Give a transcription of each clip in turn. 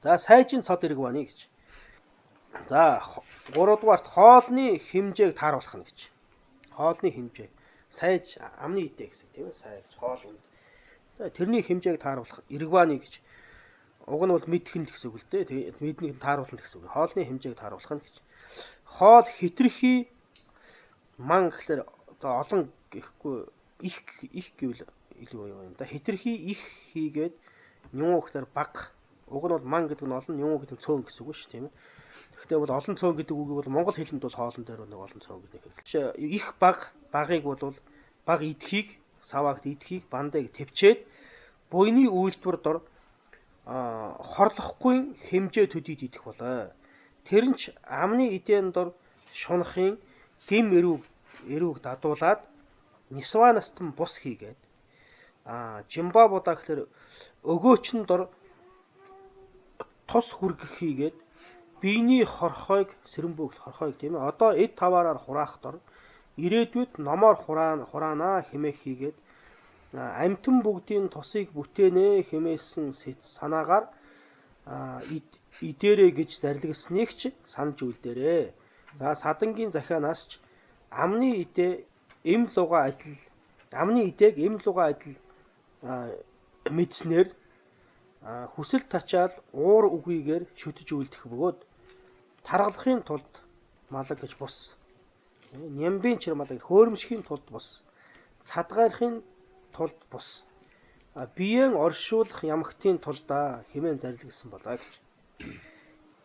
За сайжийн цод эрг бааны гэж. За 3 дугаарт хоолны хэмжээг тааруулах нь гэж. Хоолны хэмжээ. Сайж амны идэ гэсэн тийм ээ. Сайж хоол үнд. За тэрний хэмжээг тааруулах эрг бааны гэж. Уг нь бол мэдэх нь гэсэн үг л дээ. Тэгээд мэднийг тааруулах гэсэн үг. Хоолны хэмжээг тааруулах нь гэж. Хоол хитрхи ман гэхэлэр одоо олон гэхгүй их гэвэл илүү юм да. Хитрхи их хийгээд нюун гэхэлэр баг. Уг нь бол ман гэдэг нь олон, нюун гэдэг нь цөөн гэсэн үг шүү тийм ээ. Гэхдээ бол олон цөөн гэдэг үг бол монгол хэлэнд бол хоолн дээр нэг олон цөөн гэдэг хэрэг. Жишээ их багыг бол баг идхийг, саваагт идхийг бандыг төвчээд буйны үйлдвэр дор хорлохгүй хэмжээ төдийд идэх болоо. Тэр нь ч амны эдэн дор шунахын гим эрүүг дадуулаад нисванастан бус хийгээд жимбабуда гэхэлэр өгөөчн дор тус хүргэх хийгээд биений хорхойг сэрэмбөг хорхойг тийм ээ. Одоо эд таваараар хураах дор ирээдүйд номоор хураанаа хэмээх хийгээд амтэн бүгдийн тусыг бүтээнэ хэмээсэн санаагаар идээрэ гэж зарлагсныг ч санаж үлдээрэ. За садангийн захианаас ч амны идээг эм луга адил мэдснээр хүсэл тачаал уур үгүйгээр шүтэж үлдэх бөгөөд таргалахын тулд малаг гэж бус. Нямбын чирмалаг хөөрөмсхийн тулд бус. Цадгаархын тулд бус. Биеэн оршуулах ямагтын тулдаа хэмээн зарилгасан болоо гэж.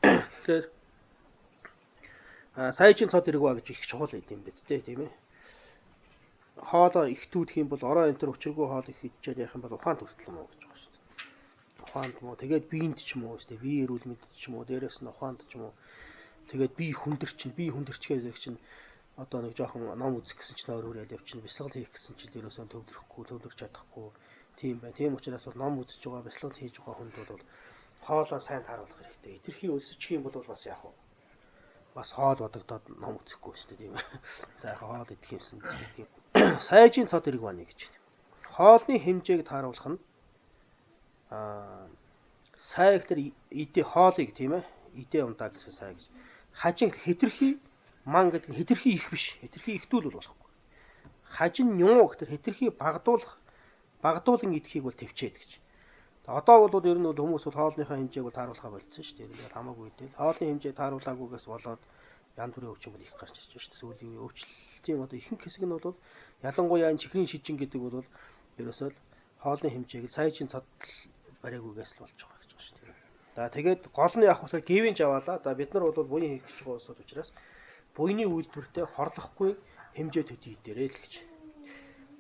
Тэгэхээр сайжийн цод эрг ба гэж их чухал юм биз дээ тийм ээ. Хоолоо ихтүүдэх юм бол ороо энэ төр өчргөө хоол их идчихээд явах юм бол ухаан төртөл юм уу гэж байгаа шүү дээ. Ухаанд муу тэгээд биеинд ч юм уу шүү дээ. Бие эрүүл мэд ч юм уу дээрэс нь ухаанд ч юм уу. Тэгээд бие хүндэрчгээ чинь одоо нэг жоохон ном үзэх гэсэн чинь өөр ял явчихна. Бясалгал хийх гэсэн чинь ерөөсөө төвлөрч чадахгүй тийм байна. Тийм учраас бол ном үзэж байгаа, бясалгал хийж байгаа хүнд бол хоолоо сайн тааруулах хэрэгтэй. Итерхий өсөж юм бол бас яах вэ? Бас хоол бодогдоод ном үзэхгүй шүү дээ тийм ээ. Сайхан хоол идэх юмсан гэдэг. Сайжийн цод эрг бааны гэж. Хоолны хэмжээг тааруулах нь сай гэхэлэр идэ хоолыг тийм ээ. Идэ унтаа гэсэн сай гэж. Хажин хитрхи ман гэдэг нь хитрхи их биш. Хитрхи ихтүүл бол болохгүй. Хажин нюун гэхэлэр хитрхи багдуулан идэхийг бол төвчээд гэж. Одоо бол ер нь хүмүүс бол хоолныхаа хэмжээг бол тааруулахаа болцсон шүү дээ. Тэгээд хамаагүй дээ. Хоолны хэмжээ тааруулаагүйгээс болоод янз бүрийн өвчин бол их гарч ирж байна шүү дээ. Сүүлийн үеийн өвчлөлтийн одоо ихэнх хэсэг нь бол ялангуяа энэ чихрийн шижин гэдэг бол ерөөсөө хоолны хэмжээг сайжийн цод бариагүйгээс л болж байгаа гэж байна шүү дээ. За тэгээд гол нь явах усаар гэвэн жаваалаа. За бид нар бол буян хийх гэж байгаа улсууд учраас буйны үйлдвэртэй хорлохгүй хэмжээ төдий дээрээ л гэж.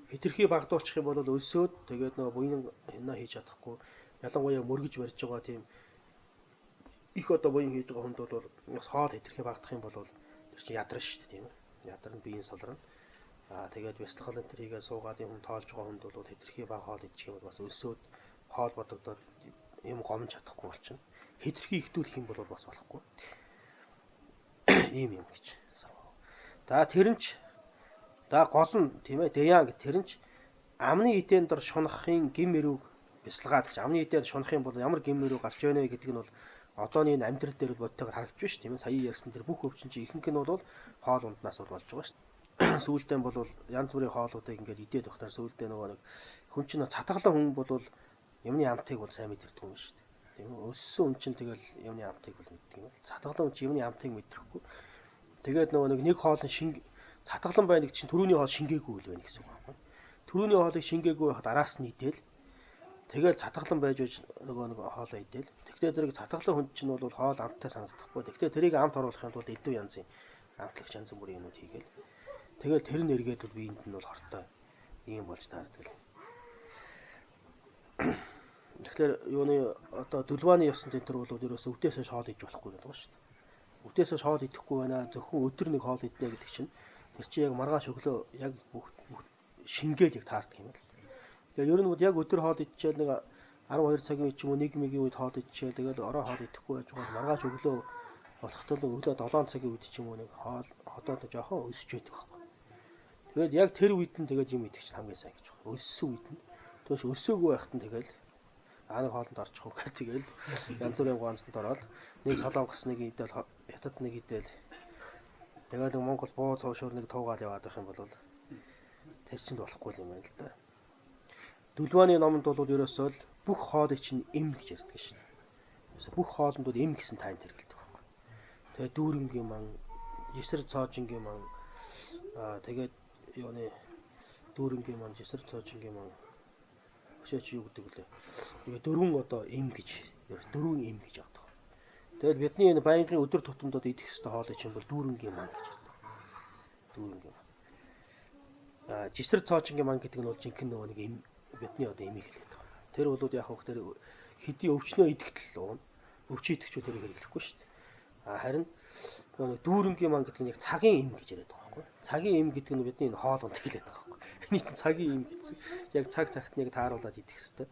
Хитрхи багдуулчих юм бол өлсөөд тэгээд нөгөө буян хинаа хийж чадахгүй ялангуяа мөргөж барьж байгаа тийм их одоо буян хийж байгаа хүнд бол бас хоол хитрхи багдах юм бол тэр чинь ядарна шүү дээ тийм ээ. Ядарна биеийн солрно. Тэгээд бясалгал энэ төрийгээ суугаад юм тоолж байгаа хүнд бол хитрхи баг хоол идчих юм бол бас өлсөөд хоол бодогдоод юм гомж чадахгүй болчихно. Хитрхи ихтүүлэх юм бол бас болохгүй. Ийм юм гэж. За тэрнч гол нь тийм ээ дэян гэх тэрнч амны эдэн дор шунахын гим эрүүг бясалгаад гэж. Амны эдэн шунах юм бол ямар гим эрүү гарч байна гэдэг нь бол одооний амьдрал дээр бодтойгоор харагдж байна шүү тийм ээ. Сая ярьсан тэр бүх өвчин чинь ихэнх нь бол хоол унднаас бол болж байгаа шүү. Сүүлдээ бол янз бүрийн хоолуудыг ингээд идээд байхдаа сүүлдээ нөгөө нэг хүн чинь цатгалан хүн бол юмны амтыг бол сайн мэдэрдэг юм шүү дээ. Тийм үү? Өссөн хүн чинь тэгэл юмны амтыг бол мэддэг юм. Цатгалан хүн чинь юмны амтыг мэдрэхгүй. Тэгээд нөгөө нэг хоолны цатгалан байна гэж чинь түрүүний хоол шингээгүй л байна гэсэн үг байна. Түрүүний хоолыг шингээгүй байхад араас нь идэл. Тэгээд цатгалан байж нөгөө нэг хоолоо идэл. Тэгтээ тэрийг цатгалан хүн чинь бол хоол амттай санагдахгүй. Тэгтээ тэрийг амт оруулахын тулд эдүү янзын амтлагч янз бүрийн юмуд хийгээл. Тэгээд тэр нь эргээд бол биеинд нь бол хортой ийм болж таардаг. Тэгэхээр юуны одоо дулвааны ёсон тентэр бол ерөөсөө өвдөөсөө хоол идэж болохгүй гэдэг байна шүү дээ. Өвдөөсөө хоол идэхгүй байна. Зөвхөн өдөр нэг хоол иднэ гэдэг чинь тэр чинь яг маргааш өглөө яг бүх шингээд яг таардаг юм л. Тэгээ ер нь бол яг өдөр хоол идчихэл нэг 12 цагийн үед ч юм уу 1 мөгийн үед хоол идчихэл тэгээд орой хоол идэхгүй байж байгаа маргааш өглөө болохтой л өглөө 7 цагийн үед ч юм уу нэг хоол одоод жоохон өсөж байдаг байхгүй. Тэгээд яг тэр үед нь тэгээд юм идэх чинь хамгийн сайн гэж байна. Өссөн үед нь. Тэгээс өсөөгүй байхад нь тэгэл Нэг хоолнд орчих уу гэх тэгэл янз бүрийн ганцнд ороод нэг солонгос нэг идэл хятад нэг идэл тэгээд Монгол буу цуушуур нэг туугаад яваад байх юм бол тэр чинь болохгүй юм байна л да. Дүлбааны номонд бол ерөөсөө л бүх хоолыг чинь эм гэж ярьдаг шин. Бүх хоолндууд эм гэсэн тайнд хэрэгэлдэг байхгүй. Тэгээд дүүрэнгийн ман, жисэр цоожингийн ман, тэгээд юуны дүүрэнгийн ман, жисэр цоожингийн ман өшөөч юу гэдэг вүлээ. Тэгээ дөрвөн одоо эм гэж, дөрвөн эм гэж авдаг. Тэгээд бидний энэ байнгын өдөр тутамдад идэх ёстой хоолой чинь бол дүүрэнгийн ман гэж ярьдаг. Дүүрэнгийн ман. Жисэр цоожингийн ман гэдэг нь бол жинхэнэ нөгөө нэг эм бидний одоо эмийг хэлээд байгаа. Тэр бол яг хөө тэр хэдий өвчнөө идэхтэл уу өвчин идэхчүүд тэрийг хэрэглэхгүй шүү дээ. Харин нөгөө дүүрэнгийн ман гэдэг нь яг цагийн эм гэж яриад байгаа байхгүй. Цагийн эм гэдэг нь бидний энэ хоолонд хэлээд байгаа байхгүй. Нийт цагийн эм гэсэн яг цаг цагт нэг тааруулаад идэх хэвээр.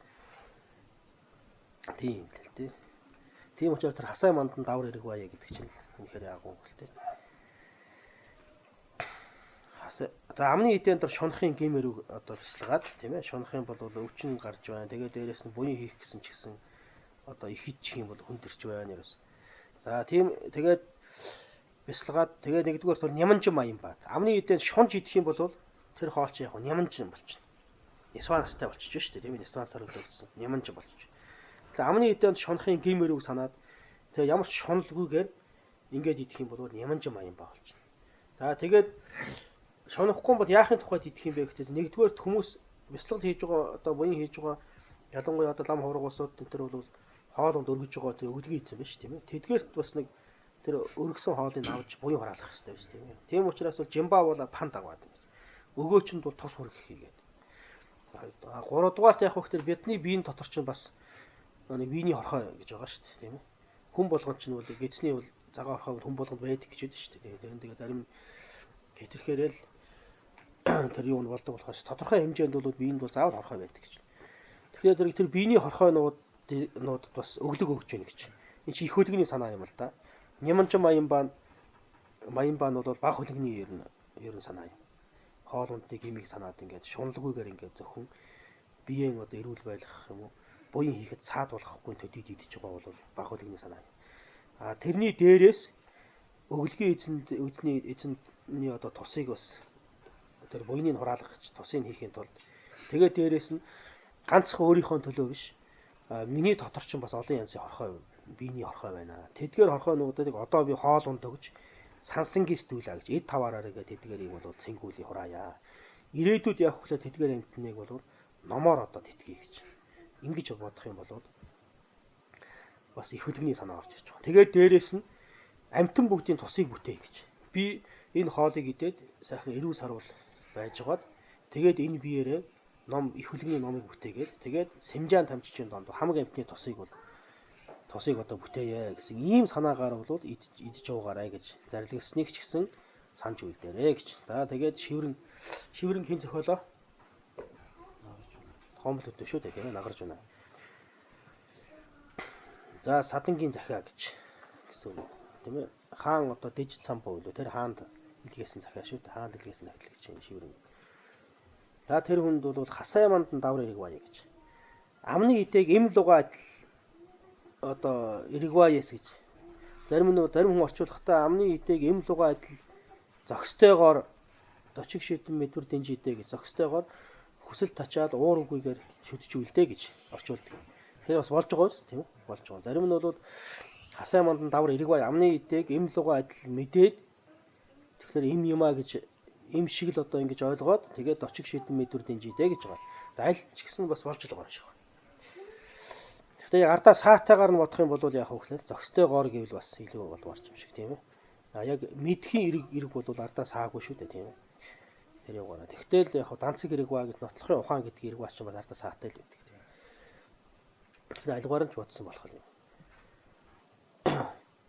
Тийм л дээ. Тийм учраас тэр хасаа манд нь давар хэрэг бая гэдэг чинь үнэхээр ягуу л дээ. За амны эдэн дээр шунахын гимэрүү одоо бясалгаад тийм ээ шунахын бол өвчин гарч байна. Тэгээд дээрэс нь буян хийх гэсэн ч гэсэн одоо их идчих юм бол хүндэрч байна ерөөс. За тийм тэгээд бясалгаад тэгээд нэгдүгээр бол няманжин маян бат. Амны эдэн шунж идэх юм бол тэр хоол чи яг няманжин болчихно. Нисварстай болчих шүү дээ тийм ээ нисварсаар үлдсэн няманжин болчих. Тэгээд амны эдэнд шунахын гимэрүүг санаад тэгээд ямар ч шуналгүйгээр ингээд идэх юм бол няманжин маян баа болчихно. За тэгээд шунахгүй бол яахын тухайд идэх юм бэ гэхтээ нэгдүгээр хүмүүс бяцлал хийж байгаа одоо буян хийж байгаа ялангуяа одоо лам хургуусууд тэр бол хоолонд өргөж байгаа тэр өглөгийн эзэн биш тийм ээ. Тэдгээрт бас нэг тэр өргөсөн хоолыг авч буян хураалах хэрэгтэй биш тийм ээ. Тийм учраас бол жимба бол панд аваад байна. Өгөөчөнд бол тус хүргэх хийгээд. 3 дугаарт яг хөх тэр бидний биеийн дотор чинь бас нэг биений хорхой гэж байгаа шүү дээ тийм ээ. Хүн болгон чинь бол гэцний бол цагаан хорхой хүн болгонд байдаг гэж байдаг шүү дээ. Тэрэн тэгээ зарим хэтэрхээрэл тэр юу нь болдог болохоос тодорхой хэмжээнд бол биеинд бол заавал хорхой байдаг гэж. Тэгэхээр тэр биений хорхойнууд бас өглөг өгч байна гэж. Энэ чи их хөлгөний санаа юм л да. Няманжин маян баа бол баг хөлгөний ер нь санаа юм. Хоолундыг имийг санаад ингээд шуналгүйгээр ингээд зөвхөн биеийн одоо эрүүл байлгах юм уу буян хийхэд цаад болгохгүй төдийд идэж байгаа бол баг хөлгөний санаа юм. Тэрний дээрээс өглөгийн эзэнний одоо тусыг бас тэр буйныг хураалгах гэж тусыг хийхийн тулд тэгээд дээрээс нь ганцхан өөрийнхөө төлөө биш миний дотор ч бас олон янзын хорхой биений хорхой байна. Тэдгээр хорхойнуудыг одоо би хоол унд өгч сансангийн сэтгүүлээ гэж эд таваараа гэдэг тэдгээрийг бол цэнгүүлийн хураая. Ирээдүйд явах хүлээ тэдгээр амтныг бол номоор одоо тэтгэе гэж. Ингэж бодох юм бол бас их хөлгөний санаа орж ирж байгаа. Тэгээд дээрээс нь амтан бүгдийн тусыг бүтээ гэж. Би энэ хоолыг идээд сайхан эрүүл сарвал байжгаад тэгээд энэ биеэрээ ном их хөлгөний номыг бүтээгээд тэгээд сэмжаан тамчичийн донд хамаг амтны тусыг одоо бүтээе гэсэн ийм санаагаар бол идэж яваарай гэж зарилгасныг ч гэсэн санаж үлдээрэй гэж. За тэгээд шиврэн хийн зохиолоо хомл өдөө шүү дээ тийм ээ нагарж байна. За садангийн захиа гэсэн тийм ээ хаан одоо дижит самбуу үлээ тэр хаанд илгээсэн захиа шүү дээ. Хаанд илгээсэн захиа гэж юм шиврэн. За тэр хүнд бол хасаа манд давар хэрэг бая гэж. Амны идэг эм лугаа одоо эрэгваяс гэж. Зарим хүн орчуулгахдаа амны идэг эм лугаа адил зөкстойгоор дочиг шидэн мэдвэр дэнжидэ гэж зөкстойгоор хүсэл тачаад уур үгүйгээр шүтжүүлдэ гэж орчуулдаг. Тэгэхээр бас болж байгаа тийм үү? Болж байгаа. Зарим нь бол хасаа манд давар эрэгвай амны идэг эм лугаа адил мэдээд тэгэхээр эм юмаа гэж эм шиг л одоо ингэж ойлгоод тэгээд дочиг шидэн мэдвэр дэнжидэ гэж байгаа. Аль ч гэсэн бас болж байгаа юм шиг. Тэгээд ардаа саатайгаар нь бодох юм бол яг хөөхлөө зөкстэй гоор гэвэл бас илүү болморч юм шиг тийм ээ. Яг мэдхийн эрэг бол ардаа саагүй шүү дээ тийм ээ. Тэр яваараа. Тэгтэл яг данцэг эрэг баа гэж нотлохын ухаан гэдэг эрэг баа ч бас ардаа саатай л байдаг тийм. Тэгэхээр альгаар нь ч бодсон болох юм.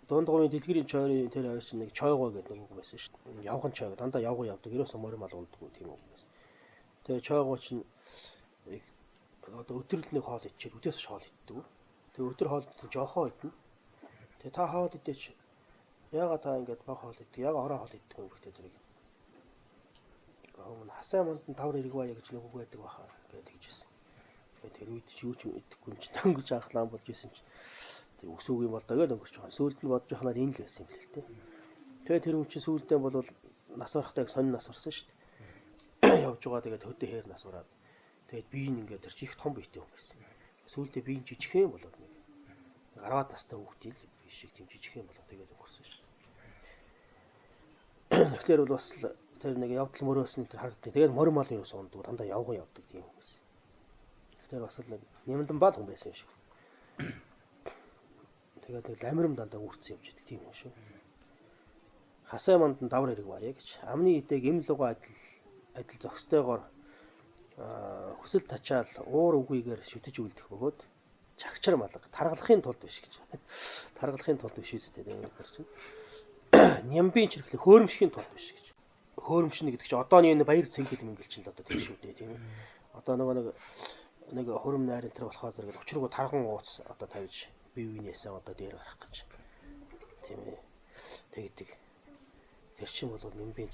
Дундгуурын дэлгэрийн чойрын тэр авч нэг чойгоо гэдэг нэг үг байсан шүү дээ. Явхан чойг дандаа явган явдаг. Ерөөсөө морин мал ундаггүй тийм үг байсан. Тэгээ чойгоо чинь одоо өдрөл нэг хоол идчихэл үдээс хоол иддэг. Тэгээ өдөр хоол идэх жоохоо идэнэ. Тэгээ та хоол идэж яагаад та ингэж баг хоол идэх, яагаад ороо хоол идэх юм гэхдээ зэрэг. Хасаа манд тавар эрэг бая гэж нэг үг байдаг баха гэдэг хэлжсэн. Тэр үед ч юу ч мэдэхгүй юм чи дөнгөж анхлаан болж исэн чи тэр өсөв юм бол доо дөнгөж байгаа. Сүүлд нь бодож яханаар энэ л байсан юм л дээ. Тэгээ тэр хүн чи сүүлдээ бол нас барахтайг сонин нас барсан шүү дээ. Явж байгаа тэгээд хөдөө хээр нас бараад тэгээд би ингээд тэр чих том биетэй хүн байсан. Сүүлдээ би жижигхэн болоод нэг 10-аад настай хүүхдийн л би шиг тийм жижигхэн болоод тэгээд өгсөн шүү дээ. Тэгэхээр бол бас тэр нэг явдал мөрөөсний тэр харддаг. Тэгээд морин мал юу сундаг дандаа явган явдаг тийм хүн байсан. Тэгэхээр бас л нэг нямдан бал хүн байсан юм шиг. Тэгээд нэг ламирм дандаа үрцэн явж идэг тийм хүн шүү. Хасаа манд нь давар хэрэг барья гэж. Амны идэг эм луга адил зохистойгоор хүсэл тачаал уур үгүйгээр шүтэж үлдэх бөгөөд чагчар малга таргалахын тулд биш гэж. Таргалахын тулд биш үстэй тийм чинь. Нямбын чирхлэх хөөрөмшхийн тулд биш гэж. Хөөрөмшнө гэдэг чинь одооний энэ баяр цэнгэлт мэнгэл чинь л одоо тийм шүү дээ тийм ээ. Одоо нэг хөрөм найрын тэр болохоор зэрэг өчргөө тарган ууц одоо тавьж бие биенээсээ одоо дээр гарах гэж. Тийм ээ. Тэгдэг. Тэр чинь бол нямбын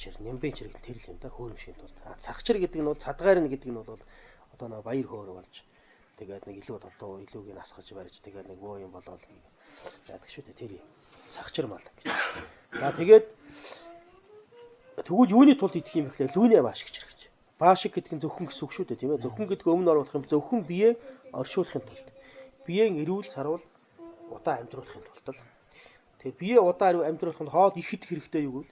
чирэг тэр л юм да хөөрөмшгийн тулд. Цагчар гэдэг нь бол цадгаарна гэдэг нь бол одоо нэг баяр хөөр болж тэгээд нэг илүү толдоо илүүгийн асгаж барьж тэгээд нэг өө юм болоод яадаг шүү дээ тэр юм. Цагчар мал гэж. За тэгээд тэгвэл юуны тулд идэх юм бэ гэхээр лүүнэ бааш гэж хэрэгч. Баашиг гэдэг нь зөвхөн гэсэн үг шүү дээ тийм ээ. Зөвхөн гэдэг өмнө оруулах юм зөвхөн бие оршуулахын тулд. Биеийн эрүүл сарвал удаа амьдруулахын тулд л. Тэгээд бие удаа амьдруулахын хоол их идэх хэрэгтэй юу гэвэл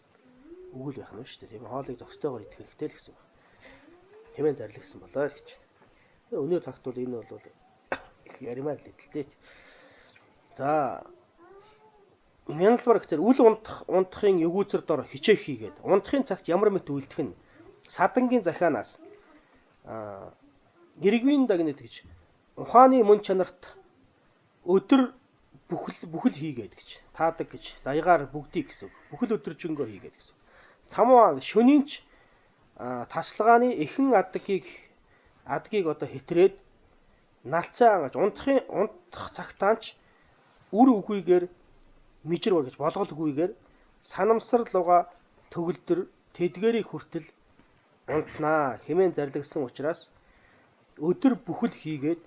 үгүй л байх нь шүү дээ тийм ээ. Хоолыг зохистойгоор идэх хэрэгтэй л гэсэн байна. Хэмээн зарлигсан болоо л гэж. Өнөө цагт бол энэ бол их яримаа л дээ. За Мянгалбар гэхээр үл унтахын эгүүцэр дор хичээх хийгээд унтахын цагт ямар мэт үйлдэх нь садангийн захианаас гэрэгвийн дагнад гэж ухааны мөн чанарт өдөр бүхэл хийгээд гэж таадаг гэж даягаар бүгдийг гэсэн бүхэл өдржөнгөөр хийгээд гэсэн. Цамуун шөнийнч таслагааны эхэн адгийг одоо хэтрээд налцаа ангаж унтах цагтаанч үр үгүйгээр мижир бол гэж болгоолгүйгээр санамсар луга төгөлдөр тэдгэрийг хүртэл унтнаа хэмээн зарлигсан учраас өдөр бүхэл хийгээд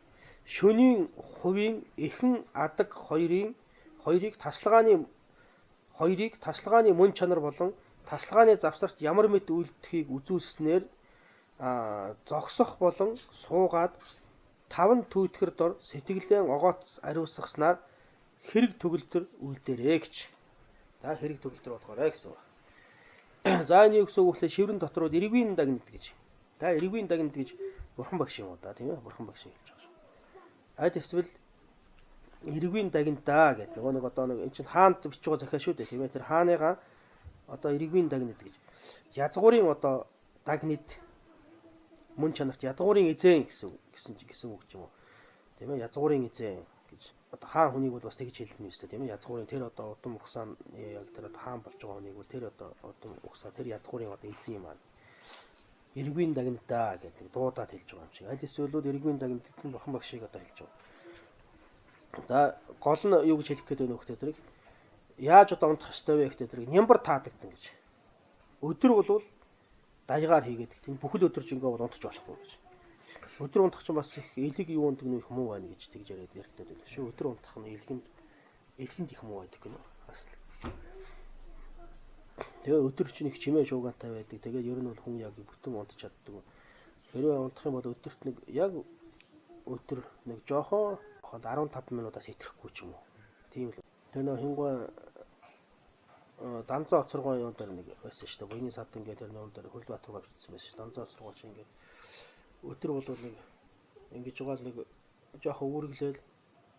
шөнийн хувийн эхэн адаг хоёрыг таслагааны мөн чанар болон таслагааны завсарт ямар мэт үйлдэхийг үзүүлснээр зогсох болон суугаад таван түүтгэр дор сэтгэлдээ огоот ариусгаснаар хэрэг төгөлдөр үйлдээрээ гэж. За хэрэг төгөлдөр болохоор гэсэн. За энэ юу гэсэн үг вэ? Шиврэн дотор эрэгвийн дагнад гэж. За эрэгвийн дагнад гэж бурхан багш юм уу да тийм ээ? Бурхан багш хэлж байгаа шүү. Айд эсвэл эрэгвийн дагнадаа гэдэг. Нэг одоо нэг эн чинь хаанд бичиж байгаа захиа шүү дээ тийм ээ? Тэр хааныгаа одоо эрэгвийн дагнад гэж. Язгуурын одоо дагнад мөн чанарт язгуурын эзэн гэсэн үг ч юм уу. Тийм ээ? Язгуурын эзэн гэж. Одоо хаан хүнийг бол бас тэгж хэлдэг юм шүү дээ тийм ээ. Язгуурын тэр одоо удам ухсаа яг тэр одоо хаан болж байгаа хүнийг бол тэр одоо удам ухсаа тэр язгуурын одоо эзэн юм аа. Эрэгвийн дагнадаа гэдэг дуудаад хэлж байгаа юм шиг. Аль эсвэл эрэгвийн дагнад гэдэг нь бурхан багшийг одоо хэлж байгаа. За гол нь юу гэж хэлэх гээд байна вэ гэхээр зэрэг яаж одоо унтах ёстой вэ гэхээр зэрэг нямбар таадагдан гэж. Өдөр бол даягаар хийгээд тийм бүхэл өдржингөө бол унтаж болохгүй гэж. Өдөр унтах чинь бас их элэг юу унтдаг нь их муу байна гэж тэгж яриад ярьдаг байх шүү. Өдөр унтах нь элхэнд их муу байдаг гэнэ. Бас. Тэгээ өдөр чинь их чимээ шуугаантай байдаг. Тэгээд ер нь бол хүн яг бүтэн унтаж чаддаг. Хэрвээ унтах юм бол өдөрт нэг яг өдөр нэг жоохон 15 минутаас хэтрэхгүй ч юм уу. Тийм л. Тэр нөө хингуй Данзаа оцоргоо юм дээр нэг байсан шүү дээ. Буйны сад ингээд тэр нүүн дээр Хөлбаатар гавчсан байсан шүү. Данзаа оцоргоо чинь ингээд өдөр бол нэг ингэж байгаа л нэг жоохон үүргэлээл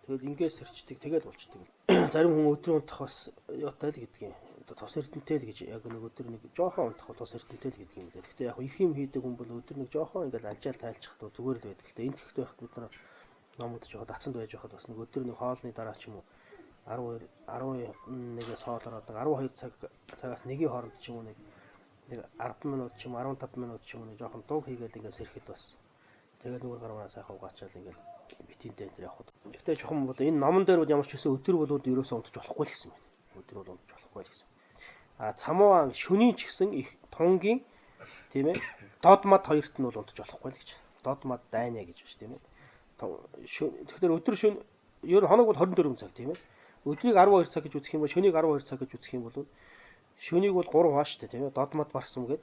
тэгэл ингээс сэрчдэг тэгэл болчдөг. Зарим хүн өдөр унтах бас яатай л гэдгийг. Одоо тос эрдэнтэй л гэж яг нэг өдөр нэг жоохон унтах бол тос эрдэнтэй л гэдгийг юм дээ. Гэхдээ яг их юм хийдэг хүн бол өдөр нэг жоохон ингээд алжаал тайлчих то зүгээр л байдаг л дээ. Энд ихтэй байхад бид нар номод жоохон дацанд байж байхад бас нэг өдөр нэг хоолны дараа ч юм уу 11-ээс хоолоор одоо 12 цагаас 1-ийн хооронд ч юм уу нэг 10 минут ч юм 15 минут ч юм уу жоохон дуу хийгээд ингээд сэрэхэд бас тэгээд нүгэр гармаа сайхан угаачаал ингээд битинтэй энэ явах. Гэхдээ жоохон бол энэ номон дээр бол ямар ч гэсэн өдөр болоод ерөөсөө унтаж болохгүй л гэсэн байна. Өдөр бол унтаж болохгүй л гэсэн. Цамуун шөнийн ч гэсэн их тунгийн тийм ээ дод мад хоёрт нь бол унтаж болохгүй л гэж. Дод мад дайна гэж байна тийм ээ. Тэгэхээр өдөр шөнө ер нь хоног бол 24 цаг тийм ээ. Өдрийг 12 цаг гэж үзэх юм бол шөнийг 12 цаг гэж үзэх юм бол шөнийг бол 3 хаа шүү дээ тийм ээ. Дод мод барсан гээд.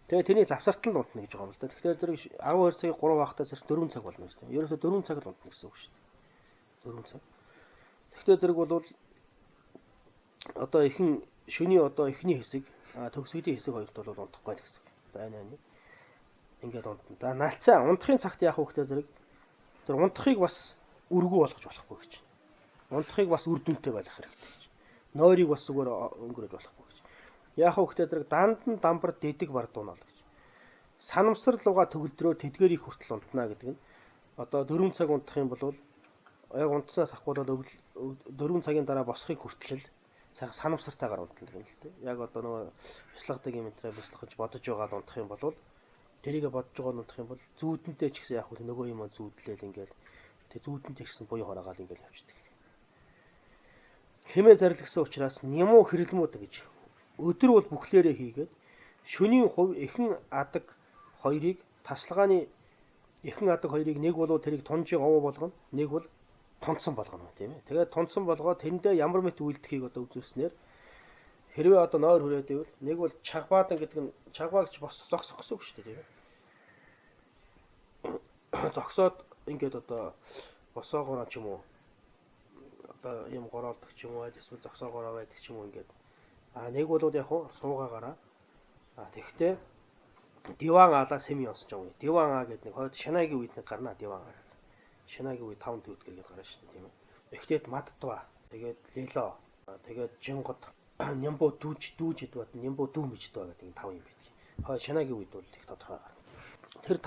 Тэгээ тэрний завсартал нь унтна гэж байгаа юм л да. Тэгэхээр тэр 12 цагийг 3 хаахтаа зэрэг 4 цаг болно шүү дээ. Ерөөсө 4 цаг л унтна гэсэн үг шүү дээ. 4 цаг. Тэгэхээр зэрэг бол одоо шөний одоо эхний хэсэг, төгсгөлийн хэсэг хоёрт бол унтахгүй гэсэн үг. Айн ингээд унтна. За наалцаа унтахын цагт яах вэ гэхээр зэрэг тэр унтахыг бас өргөө болгож болохгүй гэж. Унтахыг бас үр дүнтэй байх хэрэгтэй гэж. Нойрыг бас зүгээр өнгөрөөж болохгүй гэж. Яах вэ гэхээр зэрэг дандан дамбар дэдэг бардуунаа л гэж. Санамсар луга төгөлдрөө тэдгэрийг хүртэл унтна гэдэг нь одоо 4 цаг унтах юм бол яг унтсаас ахгүйд 4 цагийн дараа босхийг хүртэл цаг санамсартайгаар унтна гэх юм л дээ. Яг одоо нөгөө бяцлагдаг юм энтрээ бяцлах гэж бодож байгаа л унтах юм бол тэрийг бодож байгаа нь унтах юм бол зүүдэнтэй ч гэсэн яг хөө нөгөө юм зүүдлээл ингээл тэг зүүдэнтэй ч гэсэн буян хараагаал ингээл явчихдаг. Хэмээ зарилгсан учраас нямуу хэрэлмүүд гэж өдөр бол бүхлээрээ хийгээд шөнийн хувь эхэн адаг хоёрыг тасалгааны эхэн адаг хоёрыг нэг болоо тэрийг тунжийн овоо болгоно, нэг бол тунцсан болгоно тийм ээ. Тэгээд тунцсан болгоод тэндээ ямар мэт үйлдэхийг одоо үзүүлснээр хэрвээ одоо нойр хүрээд ивэл нэг бол чагбаадан гэдэг нь чагбаагч бос зогсох гэсэн үг шүү дээ тийм ээ. Зогсоод ингээд одоо босоогоороо ч юм уу одоо юм гороолдог ч юм уу эсвэл зогсоогоороо байдаг ч юм уу ингээд нэг бол яг суугаагаараа тэгтээ диван аалаа сэм явуулж байгаа юм. Диван аа гэдэг нэг хойд шанаагийн үед нэг гарна диван аа. Шанаагийн үед 5 төвд гээд гарна шүү дээ тийм ээ. Эхлээд мадтва тэгээд лело тэгээд жингод нямбо дүүж идват нямбо дүү мэждва гэдэг энэ 5 юм байдаг. Хойд шанаагийн үед бол их тодорхой гарна. Тэр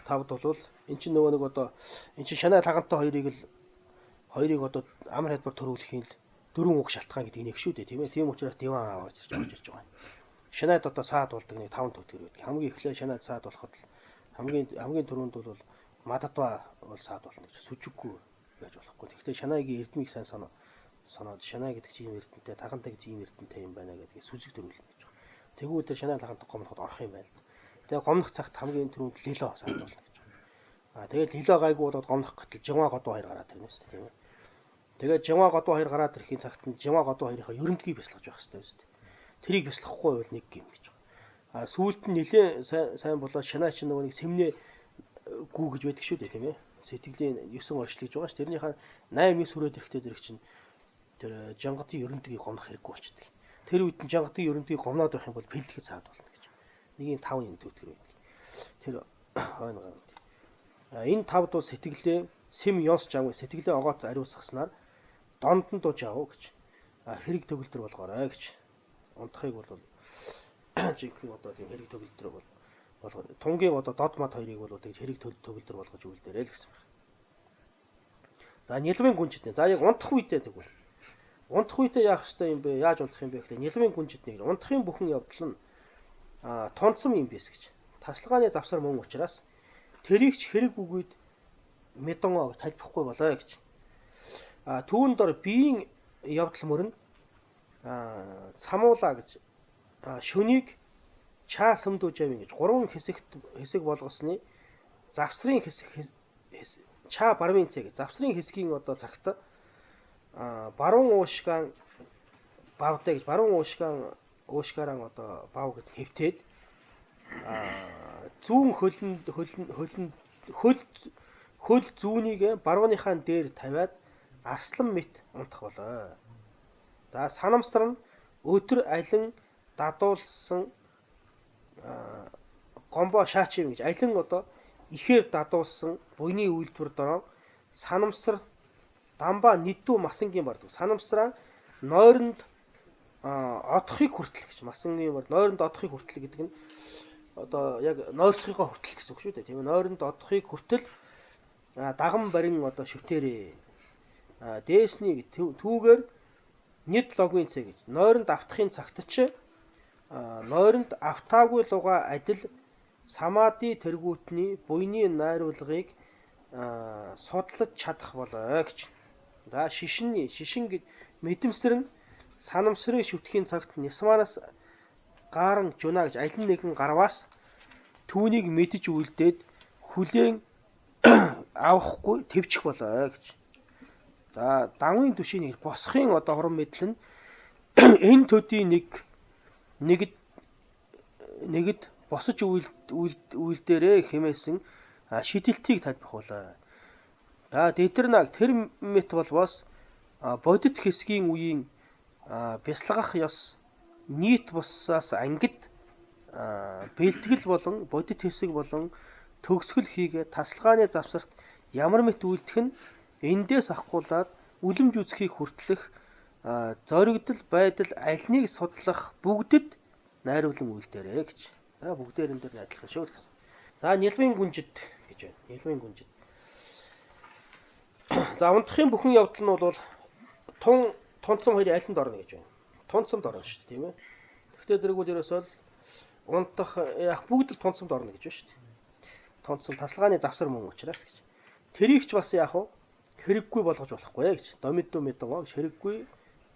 5-д бол эн чинь нөгөө нэг одоо эн чинь шанаа лагантай хоёрыг одоо амар хэлбэр төрүүлэхийн л 4 уг шалтгаан гэдэг нэг шүү дээ тийм ээ. Тийм учраас диван аваад ирж байгаа юм. Шанаад одоо саад болдог нэг 5 төвтгөр байдаг. Хамгийн эхлээ шанаад саад болоход хамгийн түрүүнд бол мадатва бол саад болно гэж сүжиггүй байж болохгүй. Гэхдээ шанаагийн эрдмийг сайн санаад шанаа гэдэг чинь эрдэнтэй, тагантай гэж ийм эрдэнтэй юм байна гэдгийг сүжиг төрүүлнэ гэж байна. Тэгвэл тэр шанаа тагантай гомноход орох юм байна. Тэгээ гомнох цагт хамгийн түрүүнд лило саад болно гэж. Тэгээд лило гайгүй болоод гомнох гэтэл жингаа годоо хоёр гараад ирнэ шүү дээ тийм ээ. Тэгээд жингаа годоо хоёр гараад ирэхийн цагт нь жингаа годоо хоёрынхаа ерөнтгийг бяцлах байх хэрэгтэй шүү дээ. Тэрийг бяцлахгүй бол нэг юм гэж байна. Сүүлд нь нэлээ сайн болоод шанаа чинь нөгөө нэг сэмнээ гүү гэж байдаг шүү дээ тийм ээ. Сэтгэлийн 9 орчлогж байгаа ш. Тэрнийхээ 8-9 хүрээд ирэхдээ зэрэг чинь тэр жангатын ерөнтгийг гомнох хэрэггүй болчихдог. Тэр үед нь жангатын ерөнтгийг гомноод байх юм бол пэлдэхэд саад болно гэж. Нэгийн 5 юм төвтгөр байдаг. Тэр хойно гараад. Энэ 5-д бол сэтгэлээ сэм ёс жаагүй сэтгэлээ огоот ариусгаснаар донд нь дууж аваа гэж. Хэрэг төгөлдөр болгоорой гэж. Унтахыг бол жинхэнэ одоо тийм хэрэг төгөлдөр болгоо. Тунгийн одоо дод мод хоёрыг бол одоо хэрэг төгөлдөр болгож үйлдээрэй л гэсэн байна. За нялмын гүнжид нэ. За яг унтах үедээ тэгвэл. Унтах үедээ яах ёстой юм бэ? Яаж унтах юм бэ гэхлээр нялмын гүнжид нэ. Унтахын бүхэн явдал нь тунцсан юм биш гэж. Тасалгааны завсар мөн учраас тэрийг ч хэрэг үгүйд мэдэн талбихгүй болоо гэж. Түүн дор биеийн явдал мөрн цамуулаа гэж шөнийг чаа сөмдөөж явна гэж 3 хэсэг болгосны завсрын хэсэг чаа барвын цэг завсрын хэсгийн одоо цагт баруун уушгаан бавтай гэж баруун уушгаараа одоо бав гэд хэвтээд зүүн хөл зүүнийг барууныхаа дээр тавиад арслан мэт унтах болоо. За санамсар нь өдөр алин дадуулсан гомбо шаачим гэж алин одоо ихээр дадуулсан буйны үйлдвэр дороо санамсар дамба нийтүү масангийн бардаг. Санамсараа нойронд одохыг хүртэл гэж масангийн бар нойронд одохыг хүртэл гэдэг нь одоо яг нойрсхийгоо хүртэл гэсэн үг шүү дээ. Тийм ээ. Нойронд одохыг хүртэл даган барин одоо шүтээрээ дээсний түүгээр нийт логийн цэг гэж нойронд автахын цагт ч нойронд автаагүй луга адил самади тэргүүтний буйны найруулгыг судлаж чадах болоо гэж. За шишин гэж мэдэмсэр нь санамсрын шүтхийн цагт нисманаас гааран жуна гэж аль нэгэн гарваас түүнийг мэдж үлдээд хүлээн авахгүй твчих болоо гэж. За давын түшийн босхын одоо хорон мэдл нь энэ төдийн нэгд босож үйлдээрээ хэмээсэн шидэлтийг тайлбарлуулаа. За тэр мэт болвоос бодит хэсгийн үеийн бясалгах ёс нийт буссаас ангид бэлтгэл болон бодит хэсэг болон төгсгөл хийгээ тасалгааны завсарт ямар мэт үйлдэх нь эндээс ахгуулаад үлэмж үзхийг хүртэлх зоригдол байдал альнийг судлах бүгдэд найруулан үйлдээрэй гэж. За бүгдээр энэ дээр адилхан шүү гэсэн. За нялбын гүнжид гэж байна. Нялбын гүнжид. За унтахын бүхэн явдал нь бол тунцсан хоёрын айланд орно гэж байна. Тунцсанд орно шүү дээ, тийм ээ. Гэхдээ зэрэг бол ерөөсөө унтах яг бүгд л тунцсанд орно гэж байна шүү дээ. Тунцсан тасалгааны давсар мөн учраас гэж. Тэрийг ч бас яг хэрэггүй болгож болохгүй гэж. Домидо мэдгоо хэрэггүй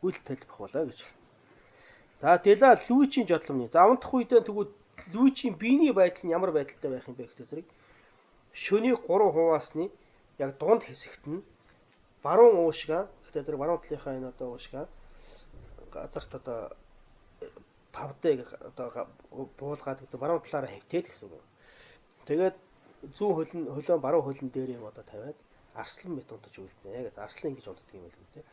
үйл тайлбарлах гэж. За Дела Луичийн жодломны. За унтах үедээ тэгвэл Луичийн биений байдал нь ямар байдалтай байх юм бэ гэхдээ зэрэг шөнийн 3 хуваасны яг дунд хэсэгт нь баруун уушгаа гэхдээ зэрэг баруун талынхаа энэ одоо уушгаа газарт одоо павдаг одоо буулгаад гэдэг баруун талаараа хөвтээд гэсэн үг. Тэгээд зүүн хөлөө баруун хөлн дээр юм одоо тавиад арслан мэт унтаж үлдэнэ. Яг арслан ингэж унтдаг юм байна тийм.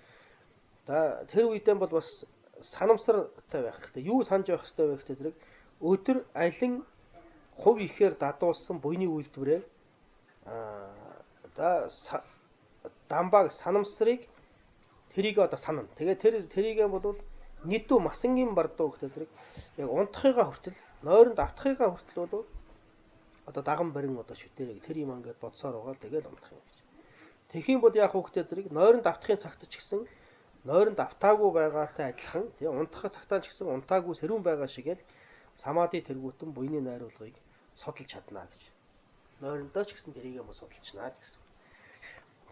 За тэр үедээ бол бас санамсартай байх хэрэгтэй. Юу санаж байх хэрэгтэй вэ гэхдээ зэрэг өдөр алин хувь ихээр дадуулсан буйны үйлдвэрээ дамбаг санамсрыг тэрийг одоо санана. Тэгээд тэрийг бол нийтүү масангийн бардуу гэдэг зэрэг яг унтахыгаа хүртэл нойронд автахыгаа хүртэл бол одоо даган барин одоо шүтээрэг тэр юм ингээд бодсоор байгаа тэгэл унтах юм гэж. Тэхийн бол яг хүүхдээ зэрэг нойронд автахын цагт ч гэсэн нойронд автаагүй байгаатай адилхан тий унтахын цагтаа ч гэсэн унтаагүй сэрүүн байгаа шиг л самади тэргүүтэн буйны найруулгыг судалж чадна гэж. Нойрондоо ч гэсэн тэрийг юм судалчнаа гэсэн.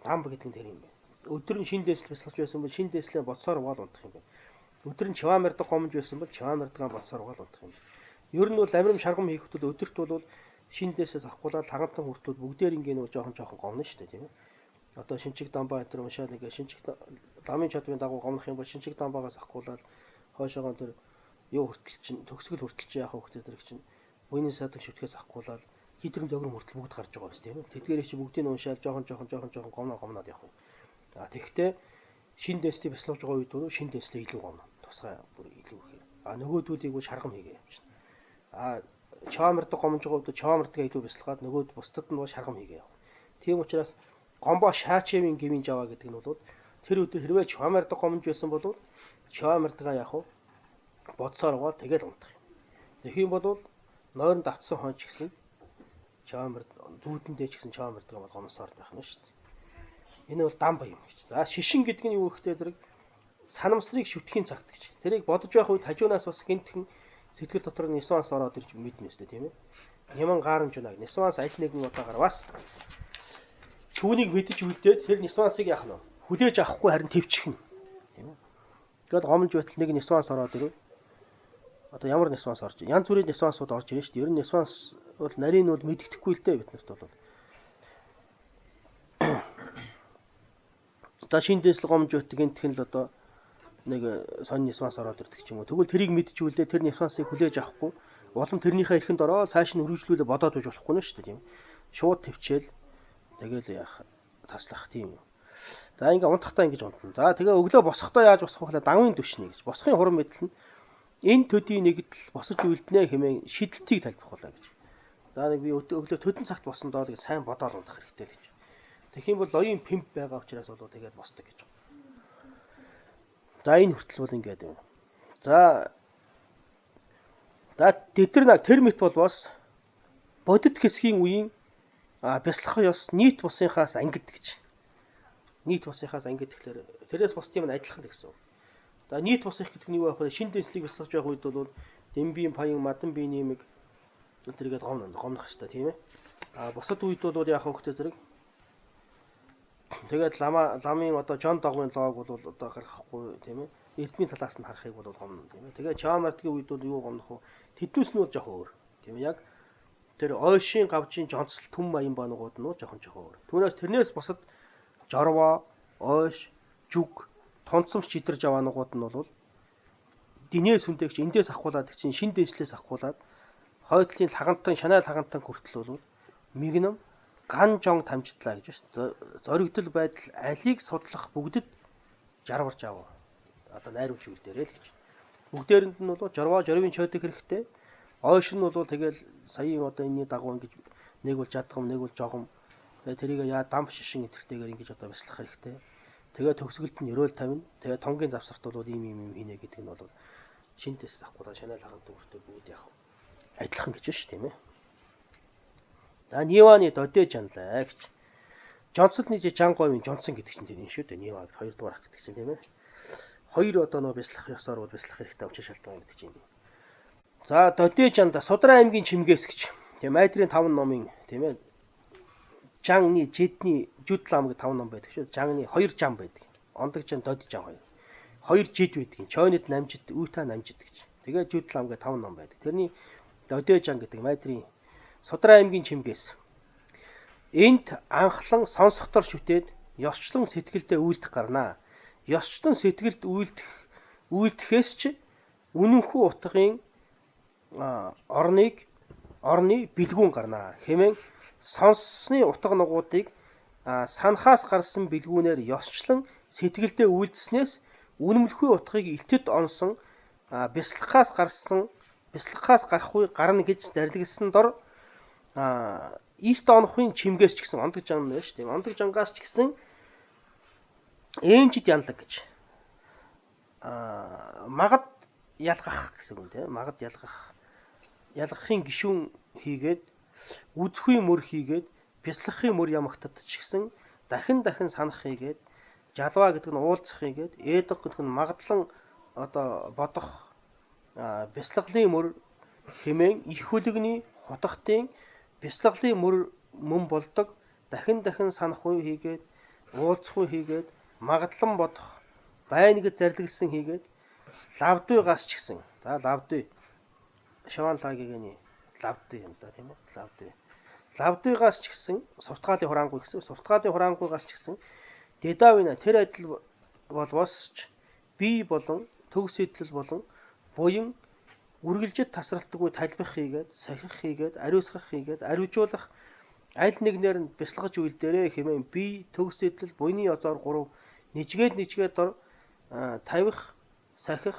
Дамб гэдэг нь тэр юм байна. Өдөр нь шин дэслэл бясалгаж байсан бол шин дэслээ боцоор угаал унтах юм байна. Өдөр нь чавамардаг гомж байсан бол чавамардгаа боцоор угаал унтах юм. Ер нь бол амирм шаргам хийх хөтөл өдөрт бол шин дэслээс авахгүйгээр хагантан хүртэл бүгдээр ингэ нөө жоохон гомно шүү дээ тийм ээ. Одоо шинчиг дамбаа энэ уншаал ингээ шинчиг ламын чадварын дагуу гомнох юм бол шинчиг дамбаагаас авахгүйгээр хойшоогоо тэр юу хүртэл чинь төгсгөл хүртэл чи яах вэ гэдэг зэрэг чинь буйны садаг шүтгэс авахгүйгээр хитрэн зөгрөн хүртэл бүгд гарч байгаа биз тийм ээ. Тэдгээрээ чи бүгдийг уншаал жоохон гомноод явах юм. А тэгэхдээ шин дэслийг бясалгаж байгаа үед бол шин дэслээ илүү гомно. Тусгай бүр илүү ихээр. А нөгөөдүүдийг бол шаргам хийгээ явчихна. А чавамардаг гомж байгаа үед чавамардгаа илүү бясалгаад нөгөөд бусдад нь бол шаргам хийгээ яв. Тийм учраас гомбо шаачевын гмийн жава гэдэг нь бол тэр өдөр хэрвээ чавамардаг гомж байсан бол чавамардгаа яах вэ? Бодсоор угаал тэгэл унтах юм. Тэгэх юм бол нойронд автсан хон ч гэсэн чавамард дүүдэндээ ч гэсэн чавамардгаа бол гомсоор байх нь шүү дээ. Энэ бол дамба юм гэж. За шишин гэдэг нь юу гэхтэй зэрэг санамсрыг шүтгэхийн цагт гэж. Тэрийг бодож байх үед хажуунаас бас гинтхэн сэтгэл дотор нь нисванс ороод ирж мэднэ үстэй тийм ээ. Няман гаарамж унаг нисванс аль нэгэн удаагаар бас түүнийг мэдэж үлдээд тэр нисвансыг яах нь хүлээж авахгүй харин твчих нь тийм ээ. Тэгэд гомж байтал нэг нисванс ороод ирв. Одоо ямар нисванс орж янз бүрийн нисвансууд орж ирнэ шүү дээ. Ер нь нисванс бол нарийн бол мэддэхгүй л дээ бид нарт бол. Одоо шин дэслэг гомж байтал гинтхэн л одоо нэг сонь нисванс ороод ирдэг ч юм уу. Тэгвэл тэрийг мэдчихүүлээ тэр нисвансыг хүлээж авахгүй улам тэрнийхээ эрхэнд ороод цааш нь хөрвүүлээ бодоод байж болохгүй нэ шүү дээ тийм. Шууд твчээл тэгэл яах таслах тийм юм. За ингээ унтахтаа ингэж унтна. За тэгээ өглөө босохдоо яаж босох вэ? Давын түшний гэж. Босхын хурам мэдл нь энэ төдийн нэгдэл босож үлднэ хэмээн шидэлтийг тайлбарлуулаа гэж. За нэг би өглөө төдөн цагт босондоо гэж сайн бодоод унтах хэрэгтэй л гэж. Тэгэх юм бол оюун пимп байгаа учраас бол тэгээд босдог гэж. За энэ хүртэл бол ингээд байна. За тэр мэт болвоос бодит хэсгийн үеийн бясалгах ёс нийт бусынхаас ангид гэж. Нийт бусынхаас ангид гэхлээр тэрээс бусдын нь адилхан гэсэн. За нийт бусынх гэдэг нь юу байх вэ? Шин дэслийг бясалгаж байх үед бол дэмбийн паян мадан бие нэмэг тэргээд гомнох хэвээр тийм ээ. Бусад үед бол яах вэ гэдэг зэрэг тэгээд ламын одоо Жон Догмын лог бол одоо гаргахгүй тийм ээ. Эрдмийн талаас нь харахыг бол гомно тийм ээ. Тэгээд Чавамардгийн үед бол юу гомнох вэ? Тэднээс нь бол жоох өөр. Тийм ээ. Яг тэр ойшийн гавжийн жонцол түн маян бануугууд нь жоохон өөр. Тэрнээс бусад жорвоо, ойш, жүг, тунцамс чидэр жаваанууд нь бол динээс хүндэгч эндээс ахуулаад чинь шин дэнслээс ахуулаад хойдлын лагантан, шанаал лагантан хүртэл бол мигнэм ган жон тамжитлаа гэж байна. Зоригдол байдал алийг судлах бүгдэд жарварж аваа. Одоо найруулж үлдээрэй л гэж. Бүгдээрэнд нь бол жорвоо, жорвын чойдог хэрэгтэй. Ойш нь бол тэгэл саяын одоо энэний дагуу ингэж нэг бол жадгам, нэг бол жогом. Тэгээ тэрийг яа дам шишин энтертэйгээр ингэж одоо бяцлах хэрэгтэй. Тэгээ төгсгөлд нь өрөөл тавина. Тэгээ тонгийн завсарт бол ийм хийнэ гэдэг нь бол шинтэс авахгүй шанаал хагалт өөртөө бүгд яг адилхан гэж байна шүү тийм ээ. За Ниваны додэж жанлаа гэж. Жонцолны жанговын жонсон гэдэг чинь тийм шүү дээ. Нива хоёрдугаар ах гэдэг чинь тийм ээ. Хоёр одоо нөө бяцлах ёсоор бол бяцлах хэрэгтэй учир шалтгаан гэдэг чинь. За додэж жанда Судраа аймгийн чимгээс гэж. Тийм Майдрын 5 номын тийм ээ. Жанны жидний жүдлам гэдэг 5 ном байдаг шүү. Жанны 2 жам байдаг. Ондог жан додж жам хоёр. 2 жид байдаг. Чойнод намжид, үүта намжид гэж. Тэгээ жүдлам гэдэг 5 ном байдаг. Тэрний додэж жан гэдэг Майдрын Судраа аймгийн чимгээс. Энд анхлан сонсохтор шүтээд ёсчлон сэтгэлдээ үйлдэх гарнаа. Ёсчлон сэтгэлд үйлдэхээс ч үнэнхүү утгын орны бэлгүүн гарнаа. Хэмээн сонссны утга нугуудыг санахаас гарсан бэлгүүнээр ёсчлон сэтгэлдээ үйлдэснээс үнэмлэхүй утгыг илтэд онсон бяцлахаас гарах үе гарна гэж зарлагсан дор илт онохын чимгээс ч гэсэн ондог жан байна шүү дээ. Ондог жангаас ч гэсэн ээжид янлаг гэж. Магад ялгах гэсэн үг тийм. Магад ялгахын гишүүн хийгээд үзэхүй мөр хийгээд бяцлахын мөр ямагтад ч гэсэн дахин санах хийгээд жалваа гэдэг нь уулзах хийгээд эдэг гэдэг нь магадлан одоо бодох бяцлаглын мөр хэмээн их хүлэгний хотохтын бяцлаглын мөн болдог дахин санах үе хийгээд уулзах үе хийгээд магадлан бодох байна гэж зарлагсан хийгээд лавдуйгаас ч гэсэн за лавдуй шаван лагигийн лавдуй юм да тийм ээ лавдуйгаас ч гэсэн суртгаалын хураангуй гэсэн суртгаалын хураангуйгаас ч гэсэн дедавина тэр адил бол босч бие болон төгс идэл болон буян үргэлжид тасралтгүй талбих хийгээд сахих хийгээд ариусгах хийгээд ариужуулах аль нэгнээр нь бяцлагж үйлдээрээ хэмээн бие төгс идэл буйны язоор 3 нэжгээд дор тавих сахих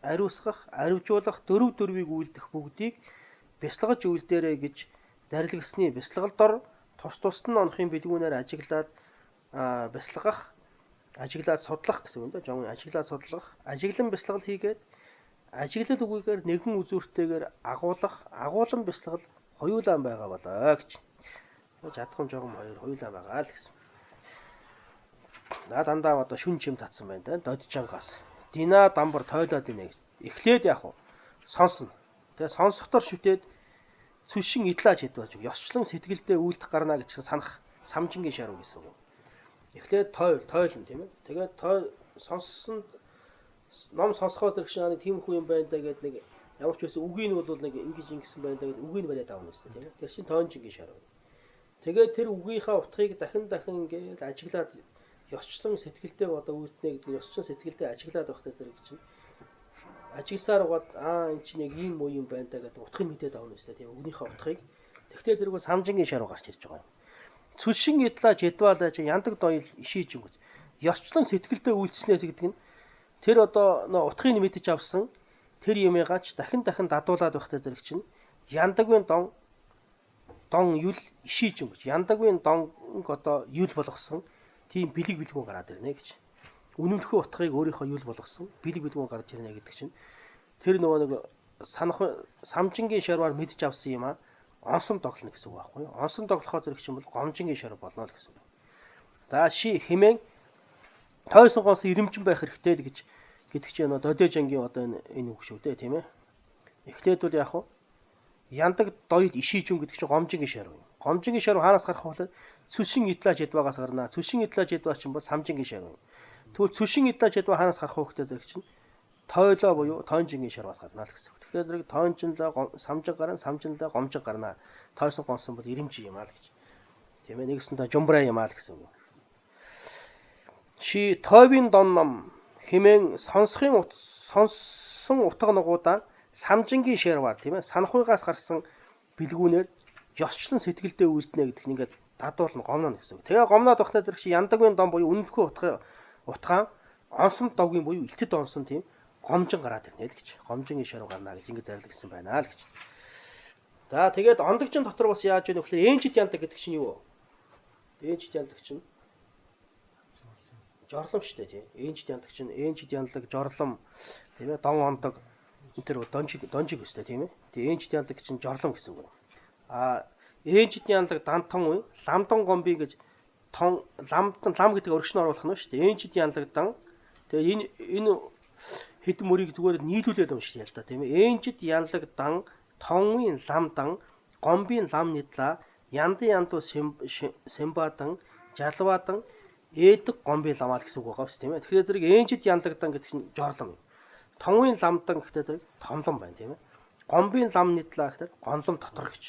ариусгах ариужуулах дөрвийг үйлдэх бүгдийг бяцлагж үйлдээрээ гэж зарлагсны бяцлагал дор тус нь онохын бэлгүүнээр ажиглаад бяцлагах ажиглаад судлах гэсэн үг дээ. Жон ажиглаад судлах ажиглан бяцлагал хийгээд ажиглал үгүйгээр нэгэн үзүүртэйгээр агуулan бяцлагал хоёулаан байгаа болоо гэж. Жадхан жогом хоёулаан байгаа л гэсэн. Дандаа одоо шүн чим татсан байна да. Додж жангаас. Дина дамбар тойлоод ийнэ гэж. Эхлээд яг уу сонсно. Тэгээ сонсохдор шүтээд сүшин идлааж хэдвэж ёсчлон сэтгэлдээ үйлдэх гарна гэж санах самжингийн шаруу гэсэн үг. Эхлээд тойлно тийм ээ. Тэгээд сонссон ном сонсохоор зэрэгшээ нэг тийм хүн юм байна да гэдэг нэг ямар ч байсан үгийг нь бол нэг ингэсэн байна да гэдэг үгийг нь бариад авах юм тийм ээ. Тэр чинь тоонжингийн шаруу. Тэгээд тэр үгийнхаа утгыг дахин ингээд ажиглаад ёсчлон сэтгэлдээ одоо үйлдэнэ гэдэг нь ёсчлон сэтгэлдээ ажиглаад байх зэрэг чинь ажигсаар угаад энэ чинь яг ийм юм байна да гэдэг утгыг мэдээд авах юм тийм үгнийхээ утгыг. Тэгвэл тэр бол самжингийн шаруу гарч ирж байгаа юм. Цүлшин идлааж ядваалаж яндаг дойл ишиж юм гэж. Ёсчлон сэтгэлдээ үйлдэснээс гэдэг нь тэр одоо утгыг мэдэж авсан тэр юмыгаач дахин дадуулаад байхтай зэрэг чинь яндагийн дон юл ишиж юм гэж. Яндагийн донг одоо юл болгосон тийм бэлгүүн гараад ирнэ гэж. Үнэмлэхүй утгыг өөрийнхөө юл болгосон бэлгүүн гарч ирнэ гэдэг чинь тэр нэг санах самжингийн шарваар мэдж авсан юм аа онсон тоглоно гэсэн үг байхгүй юу? Онсон тоглохоо зэрэг чинь бол гомжингийн шарв болно л гэсэн үг. За хэмээн тойр сонгоос ирэмжин байх хэрэгтэй л гэж гэдэг чинь додэж ангийн одоо энэ үг шүү дээ тийм ээ. Эхлээд бол яг яндаг доёд ишиж юм гэдэг чинь гомжингийн шарв юм. Гомжингийн шарв хаанаас гарах вэ? Цүшин идлааж ядваагаас гарнаа. Цүшин идлааж ядваа чинь бол самжингийн шарв юм. Тэгвэл цүшин идлааж ядваа хаанаас гарах вэ гэдэг зэрэг чинь тойлоо буюу тоонжингийн шарваас гарнаа л гэсэн үг. Тэгэхээр зэрэг тоонжинлаа самжиг гарна, самжинлаа гомжиг гарнаа. тойсон гонсон бол ирэмжи юм аа л гэж. Тийм ээ нэгсэндээ жумбраа юм аа л гэсэн үг. Ши тойвын дон ном хэмээн сонсон утга нугуудаа самжингийн ширвар тийм ээ санахуйгаас гарсан бэлгүүнээр ёсчлон сэтгэлдээ үлднэ гэдэг нь ингээд дадуулна гомно гэсэн үг. Тэгээ гомноод багтаа зэрэг чи яндагийн дон буюу үнэлэхгүй утгаан онсон довгийн буюу илтэд онсон тийм гомжин гараад ирнэ л гэж. Гомжингийн ширв гарна гэж ингээд зарлагдсан байна л гэж. За тэгээд ондогчин дотор бас яаж вэ гэхээр энчит яндаг гэдэг чинь юу вэ? Энчит яндаг чинь жорлом шүү дээ тийм. Энчит яндаг жорлом тийм ээ дон ондог тэр донжиг өстэй тийм ээ. Тэгээ энчит яндаг чинь жорлом гэсэн үг. Энчит яндаг дантон уу ламдон гомби гэж лам гэдэг өргөшнө оруулах нь шүү дээ. Энчит яндаг дан тэгээ энэ хэд мөрийг зүгээр нийлүүлээд уншиж ял та тийм ээ. Энчит яндаг дан тонгийн ламдан гомбийн лам нидла янду сэмбадан жалвадан ээдэг гомбийн ламаа гэсэн үг байгаа шүү тийм ээ. Тэгэхээр зэрэг энчит яндаг дан гэдэг чинь жорлом. Тонгийн ламдан гэхдээ зэрэг томлон байна тийм ээ. Гомбийн лам нидла гэхээр гонлом дотор гэж.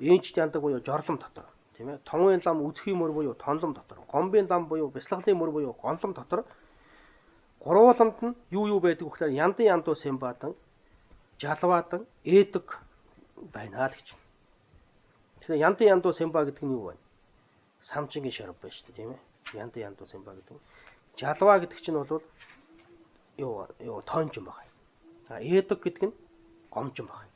Энчит яндаг буюу жорлом дотор тийм ээ. Тонгийн лам үзхий мөр буюу тонлом дотор. Гомбийн лам буюу бясалгалын мөр буюу гонлом дотор. Гурвууланд нь юу байдаг вэ гэхээр янду сэмбадан жалваадан ээдэг байна л гэж. Тэгэхээр янду сэмба гэдэг нь юу вэ? Самжингийн шарав байна шүү дээ тийм ээ. Янду сэмба гэдэг нь. Жалваа гэдэг чинь бол юу тоонжин байгаа. Ээдэг гэдэг нь гомжин байгаа.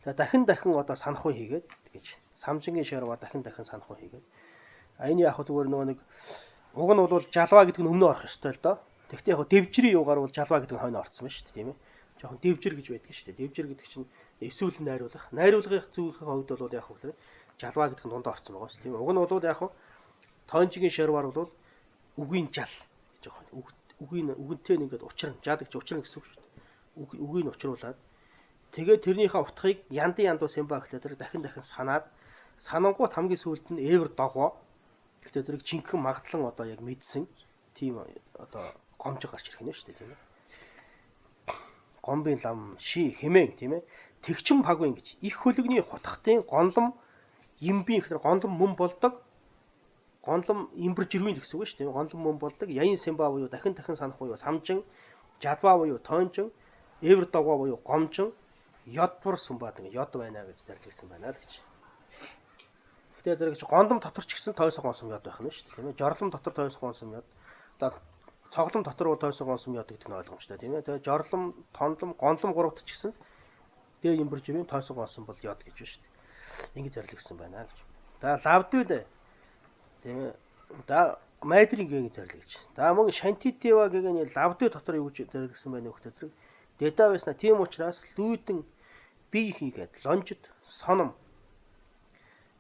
За дахин одоо санахуй хийгээд гэж. Самжингийн шарваа дахин санахуй хийгээд. Энэ яг зүгээр нөгөө нэг уг нь бол жалваа гэдэг нь өмнө орох ёстой л доо. Тэгвэл яг дэвжрийн юугаар бол жалваа гэдэг нь хойно орцсон байна шүү дээ тийм ээ. Жохон дэвжир гэж байдаг шүү дээ. Дэвжир гэдэг чинь эсвэл найруулах. Найруулгын зүүнхийн хувьд бол яг хөө жалваа гэдэг нь дунд орцсон байгаа шүү тийм ээ. Уг нь бол яг тоонжигийн шарваар бол үгийн жал гэж байгаа. Үгэнтэй ингээд учран жал гэж учран гэсэн үг шүү дээ. Үгийг учруулад тэгээд тэрнийхээ утгыг янду сэмба гэхлээр дахин санаад санангууд хамгийн сүүлд нь эвэр догоо гэхдээ зэрэг чинхэн магадлан одоо яг мэдсэн тийм одоо гомжиг гарч ирэх нь шүү дээ тийм ээ. Гомбын лам ши хэмээн тийм ээ. Тэгчин пагвин гэж их хөлөгний хутгатын гонлом имбийн гэхээр гонлом мөн болдог. Гонлом имбэр жирвийн гэсэн үг шүү дээ. Гонлом мөн болдог. Яин сэмба буюу дахин санах буюу самжин, жалваа буюу тоонжин, эвэр догоо буюу гомжин, ёдвар сүмбаад ингэ ёд байна гэж зарлагдсан байна л гэж. Гэхдээ зэрэг гонлом дотор ч гэсэн тойсон гонсом ёд байх нь шүү дээ тийм ээ. Жорлом дотор тойсон гонсом ёд. Одоо цоглом дотор тойсон гонсом ёд гэдэг нь ойлгомжтой тийм ээ. Тэгээ жорлом, тонлом, гонлом гуравт ч гэсэн тэгээ имбэр жирийн тойсон гонсон бол ёд гэж байна шүү дээ. Ингэ зарлагдсан байна гэж. За лавдвил тийм ээ. За майдрын гэнг зарлагдж. За мөн шантитева гэгэний лавдвил дотор юу гэж зарлагдсан байна вэ гэхээр зэрэг дедавэсна тийм учраас лүйдэн бие хийгээд лонжид соном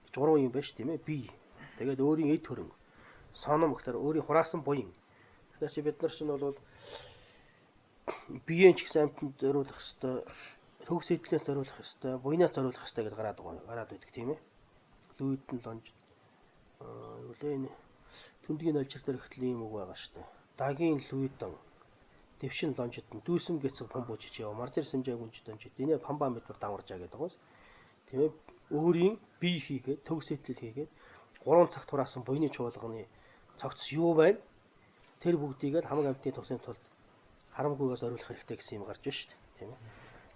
гэж гурван юм байна ш тийм ээ. Бие. Тэгээд өөрийн эд хөрөнгө. Соном гэхээр өөрийн хураасан буян. Тэгэхээр чи бид нар чинь бол биеийн ч гэсэн амьтанд зориулах хэвээр төгс эдлээс зориулах хэвээр буйнаас зориулах хэвээр гэдээ гараад байдаг тийм ээ. Лүйдэн лонжид энэ түндгийн альчир дээр ихтэл юм үг байгаа ш та. Дагийн лүйдэн дэвшин лонжид дүүсэм гэцэг памбууч чи яв маржэр сэмжээг үнж донжид энэ памба мэдвэр дангарж байгаа гэдэг гоос. Тийм ээ. Өөрийн бие хийгээд төгс эдлэл хийгээд 3 цагт хураасан буйны чуулганы цогц юу байна? Тэр бүгдийг л хамаг амьтны тусын тулд харамгүйгээр зориулах хэрэгтэй гэсэн юм гарч байна шүү дээ. Тийм ээ.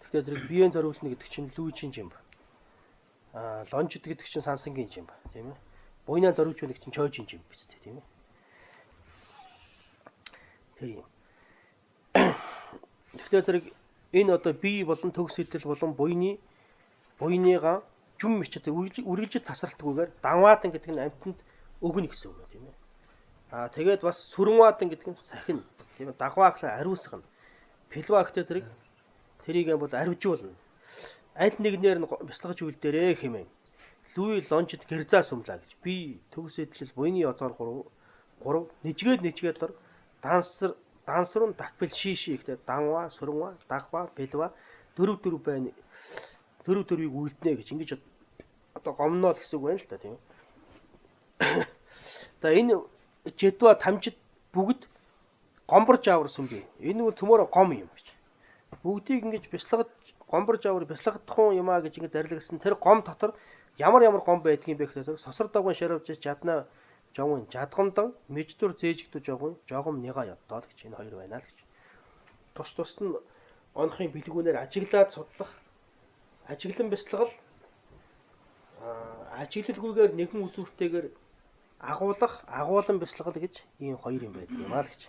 Тэгэхээр зэрэг биеийн зориулна гэдэг чинь лүүжин жимб. Лонжид гэдэг чинь сансангийн жимб. Тийм ээ. Буйнаа зориулж чинь чойжин жимб биз дээ. Тийм ээ. Тэр юм. Тэгэхээр зэрэг энэ одоо бие болон төгс эдэл болон буйныгаа жүм мичэд үргэлжид тасралтгүйгээр данваадан гэдэг нь амьтанд өгнө гэсэн үг тийм ээ. Тэгээд бас сүрэнваадан гэдэг нь сахин тийм ээ. Дагвааглаа ариусгана. Пилва гэхтэй зэрэг тэрийг бол арвижуулна. Аль нэгнээр нь бяцлагж үлдээрээ хэмээн. Лүй лонжид гэрзаа сумлаа гэж. Би төгс эдлэл буйны язгаар 3 нэжгээд дор дансрун дагпил шиши гэдэг данва, сүрэнва, дагва, пилва 4 байна. 4-4-ийг үлднэ гэж ингэж одоо гомноо гэсэн үг байна л та тийм ээ. За энэ жидва тамжид бүгд гомборж аварсан би. Энэ бол цөмөрө гом юм гэж. Бүгдийг ингэж бяцлагж гомборж авар бясалгадахгүй юм а гэж ингэ зарлагсан тэр гом дотор ямар гом байдгийг бэ гэхээс сосор дагван шаравж жадна жовын жадгамдан мэждүр зээжигдүү жовын жогом няга яддаад гэж энэ хоёр байна л гэж. Тус нь онохын бэлгүүнээр ажиглаад судлах ажиглан бясалгал ажиглалгүйгээр нэгэн үзүүртэйгээр агуулан бясалгал гэж ийм хоёр юм байдаг юм аа л гэж.